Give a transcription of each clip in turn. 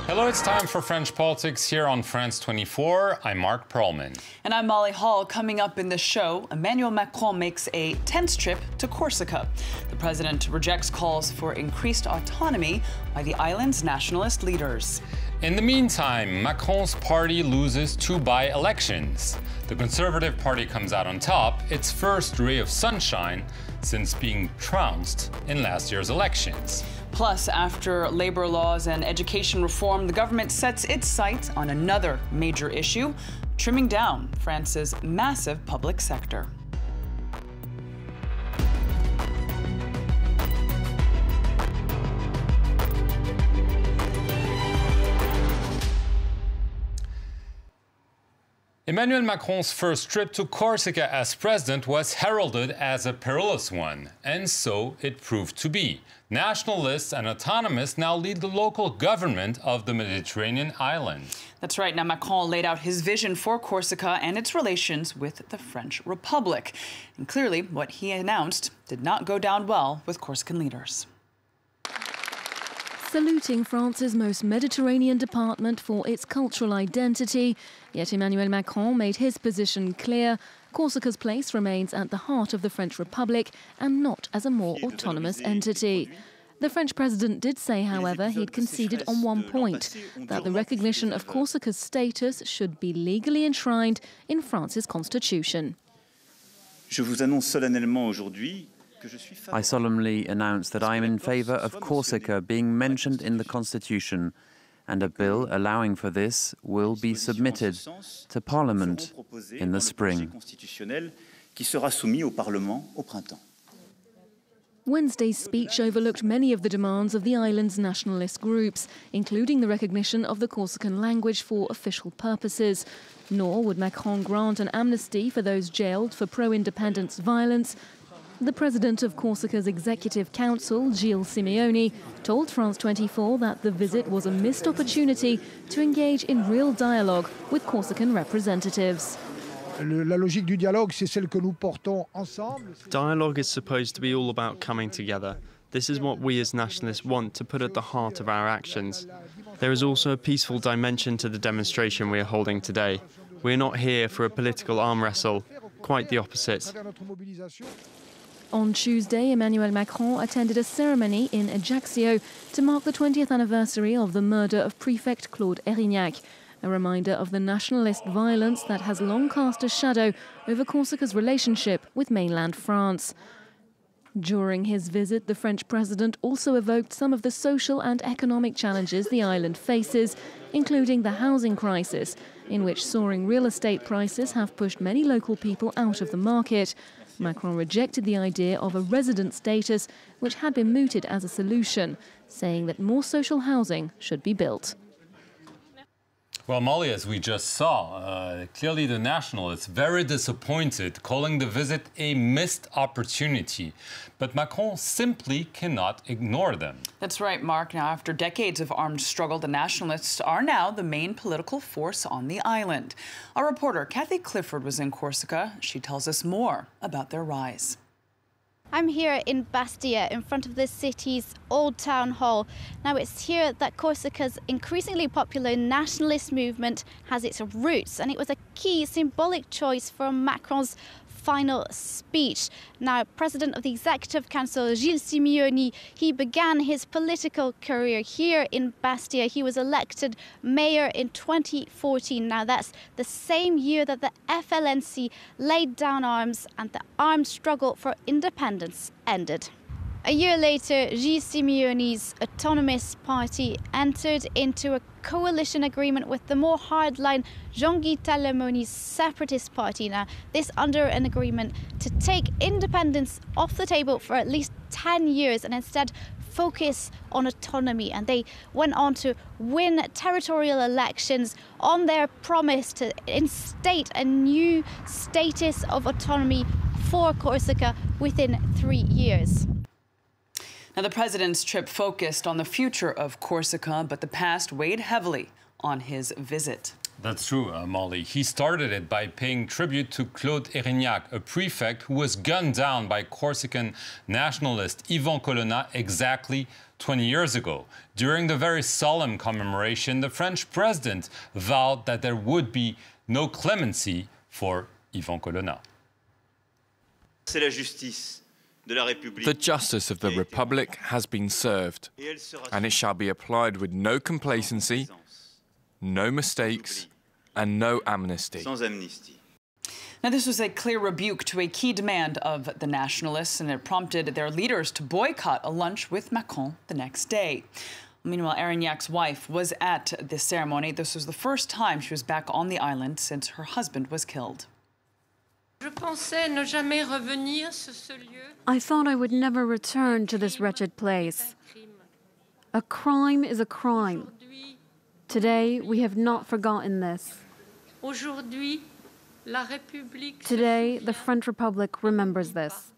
Hello, it's time for French Politics here on France 24. I'm Mark Perlman. And I'm Molly Hall. Coming up in the show, Emmanuel Macron makes a tense trip to Corsica. The president rejects calls for increased autonomy by the island's nationalist leaders. In the meantime, Macron's party loses 2 by-elections. The Conservative Party comes out on top, its first ray of sunshine since being trounced in last year's elections. Plus, after labor laws and education reform, the government sets its sights on another major issue, trimming down France's massive public sector. Emmanuel Macron's first trip to Corsica as president was heralded as a perilous one, and so it proved to be. Nationalists and autonomists now lead the local government of the Mediterranean island. That's right. Now, Macron laid out his vision for Corsica and its relations with the French Republic. And clearly, what he announced did not go down well with Corsican leaders. Saluting France's most Mediterranean department for its cultural identity, yet Emmanuel Macron made his position clear. Corsica's place remains at the heart of the French Republic and not as a more autonomous entity. The French president did say, however, he'd conceded on one point, that the recognition of Corsica's status should be legally enshrined in France's constitution. I solemnly announce that I am in favour of Corsica being mentioned in the Constitution, and a bill allowing for this will be submitted to Parliament in the spring. Wednesday's speech overlooked many of the demands of the island's nationalist groups, including the recognition of the Corsican language for official purposes. Nor would Macron grant an amnesty for those jailed for pro-independence violence. The president of Corsica's Executive Council, Gilles Simeoni, told France 24 that the visit was a missed opportunity to engage in real dialogue with Corsican representatives. Dialogue is supposed to be all about coming together. This is what we as nationalists want to put at the heart of our actions. There is also a peaceful dimension to the demonstration we are holding today. We are not here for a political arm wrestle, quite the opposite. On Tuesday, Emmanuel Macron attended a ceremony in Ajaccio to mark the 20th anniversary of the murder of Prefect Claude Erignac, a reminder of the nationalist violence that has long cast a shadow over Corsica's relationship with mainland France. During his visit, the French president also evoked some of the social and economic challenges the island faces, including the housing crisis, in which soaring real estate prices have pushed many local people out of the market. Macron rejected the idea of a resident status, which had been mooted as a solution, saying that more social housing should be built. Well, Molly, as we just saw, clearly the nationalists very disappointed, calling the visit a missed opportunity. But Macron simply cannot ignore them. That's right, Mark. Now, after decades of armed struggle, the nationalists are now the main political force on the island. Our reporter, Kathy Clifford, was in Corsica. She tells us more about their rise. I'm here in Bastia, in front of the city's old town hall. Now, it's here that Corsica's increasingly popular nationalist movement has its roots, and it was a key symbolic choice for Macron's final speech. Now, President of the Executive Council, Gilles Simeoni, he began his political career here in Bastia. He was elected mayor in 2014. Now, that's the same year that the FLNC laid down arms and the armed struggle for independence ended. A year later, Gilles Simeoni's autonomous party entered into a coalition agreement with the more hardline Jean-Guy Talamoni's separatist party. Now, this under an agreement to take independence off the table for at least 10 years and instead focus on autonomy. And they went on to win territorial elections on their promise to instate a new status of autonomy for Corsica within 3 years. Now, the president's trip focused on the future of Corsica, but the past weighed heavily on his visit. That's true, Molly. He started it by paying tribute to Claude Erignac, a prefect who was gunned down by Corsican nationalist Yvan Colonna exactly 20 years ago. During the very solemn commemoration, the French president vowed that there would be no clemency for Yvan Colonna. The justice of the Republic has been served, and it shall be applied with no complacency, no mistakes, and no amnesty. Now, this was a clear rebuke to a key demand of the nationalists, and it prompted their leaders to boycott a lunch with Macron the next day. Meanwhile, Erignac's wife was at this ceremony. This was the first time she was back on the island since her husband was killed. I thought I would never return to this wretched place. A crime is a crime. Today, we have not forgotten this. Today, the French Republic remembers this.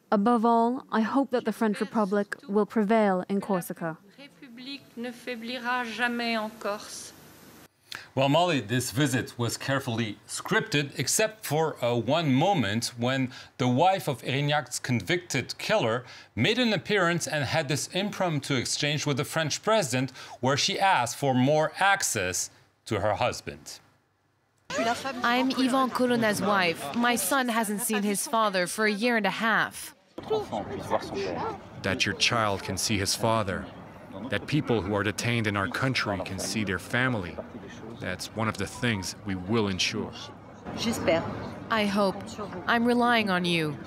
Above all, I hope that the French Republic will prevail in Corsica. Well, Molly, this visit was carefully scripted, except for one moment when the wife of Erignac's convicted killer made an appearance and had this impromptu exchange with the French president, where she asked for more access to her husband. I'm Yvan Colonna's wife. My son hasn't seen his father for a year and a half. That your child can see his father. That people who are detained in our country can see their family. That's one of the things we will ensure. I hope. I'm relying on you.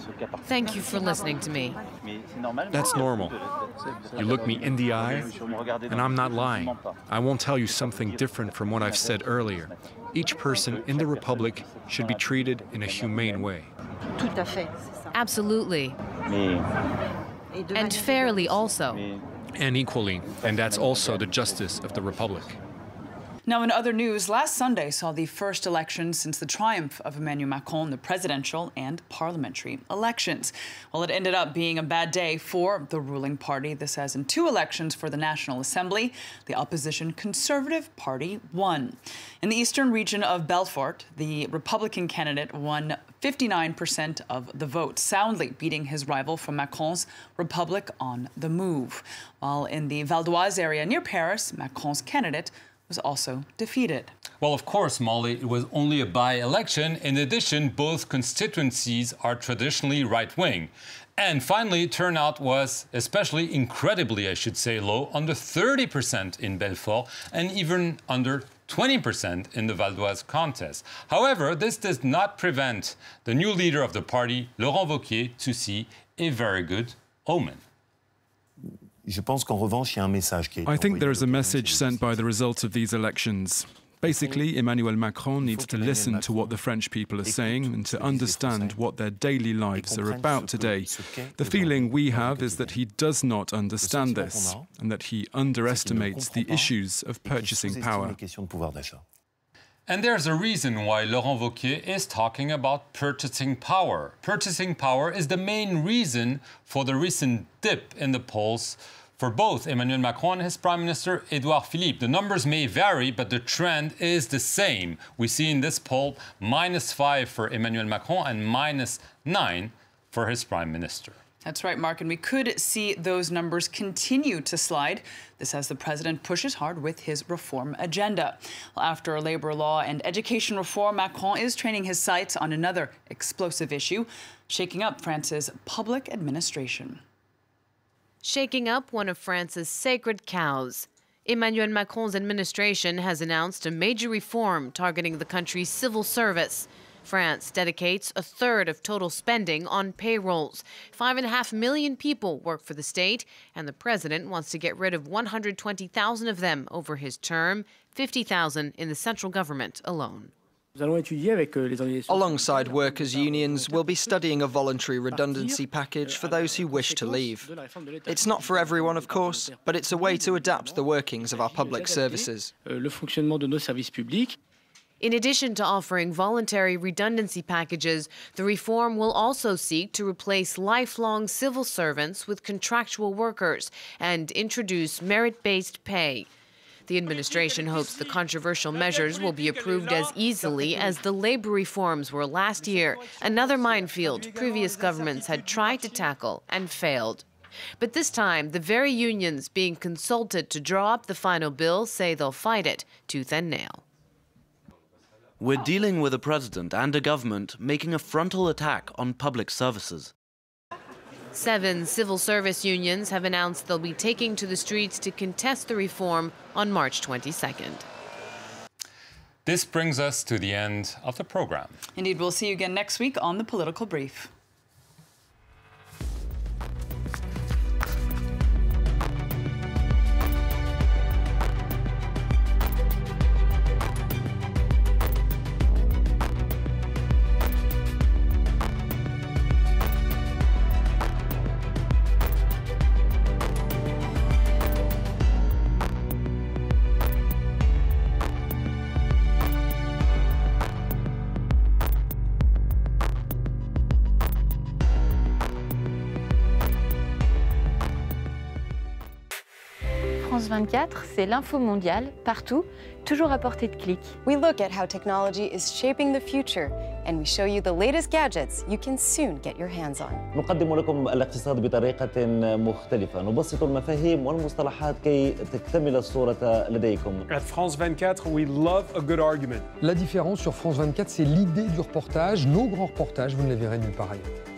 Thank you for listening to me. That's normal. You look me in the eye, and I'm not lying. I won't tell you something different from what I've said earlier. Each person in the Republic should be treated in a humane way. Absolutely. And fairly also. And equally, and that's also the justice of the Republic. Now, in other news, last Sunday saw the first election since the triumph of Emmanuel Macron, the presidential and parliamentary elections. Well, it ended up being a bad day for the ruling party. This as in 2 elections for the National Assembly, the opposition Conservative Party won. In the eastern region of Belfort, the Republican candidate won 59% of the vote, soundly beating his rival from Macron's Republic on the Move. While in the Val d'Oise area near Paris, Macron's candidate was also defeated. Well, of course, Molly, it was only a by-election. In addition, both constituencies are traditionally right-wing. And finally, turnout was especially incredibly, I should say, low, under 30% in Belfort and even under 20% in the Val d'Oise contest. However, this does not prevent the new leader of the party, Laurent Wauquiez, to see a very good omen. I think there is a message sent by the results of these elections. Basically, Emmanuel Macron needs to listen to what the French people are saying and to understand what their daily lives are about today. The feeling we have is that he does not understand this and that he underestimates the issues of purchasing power. And there's a reason why Laurent Wauquiez is talking about purchasing power. Purchasing power is the main reason for the recent dip in the polls for both Emmanuel Macron and his Prime Minister Édouard Philippe. The numbers may vary, but the trend is the same. We see in this poll -5 for Emmanuel Macron and -9 for his Prime Minister. That's right, Mark, and we could see those numbers continue to slide. This as the president pushes hard with his reform agenda. Well, after labor law and education reform, Macron is training his sights on another explosive issue, shaking up France's public administration. Shaking up one of France's sacred cows. Emmanuel Macron's administration has announced a major reform targeting the country's civil service. France dedicates a third of total spending on payrolls. 5.5 million people work for the state, and the president wants to get rid of 120,000 of them over his term, 50,000 in the central government alone. Alongside workers' unions, we'll be studying a voluntary redundancy package for those who wish to leave. It's not for everyone, of course, but it's a way to adapt the workings of our public services. In addition to offering voluntary redundancy packages, the reform will also seek to replace lifelong civil servants with contractual workers and introduce merit-based pay. The administration hopes the controversial measures will be approved as easily as the labor reforms were last year, another minefield previous governments had tried to tackle and failed. But this time, the very unions being consulted to draw up the final bill say they'll fight it tooth and nail. We're dealing with a president and a government making a frontal attack on public services. 7 civil service unions have announced they'll be taking to the streets to contest the reform on March 22nd. This brings us to the end of the program. Indeed, we'll see you again next week on The Political Brief. France 24, c'est l'info mondiale, partout, toujours à portée de clic. We look at how technology is shaping the future, and we show you the latest gadgets you can soon get your hands on. نقدم لكم الاقتصاد بطريقة مختلفة، نبسط المفاهيم والمصطلحات كي تكتمل الصورة لديكم. At France 24, we love a good argument. La différence sur France 24, c'est l'idée du reportage. Nos grands reportages, vous ne les verrez nulle part ailleurs.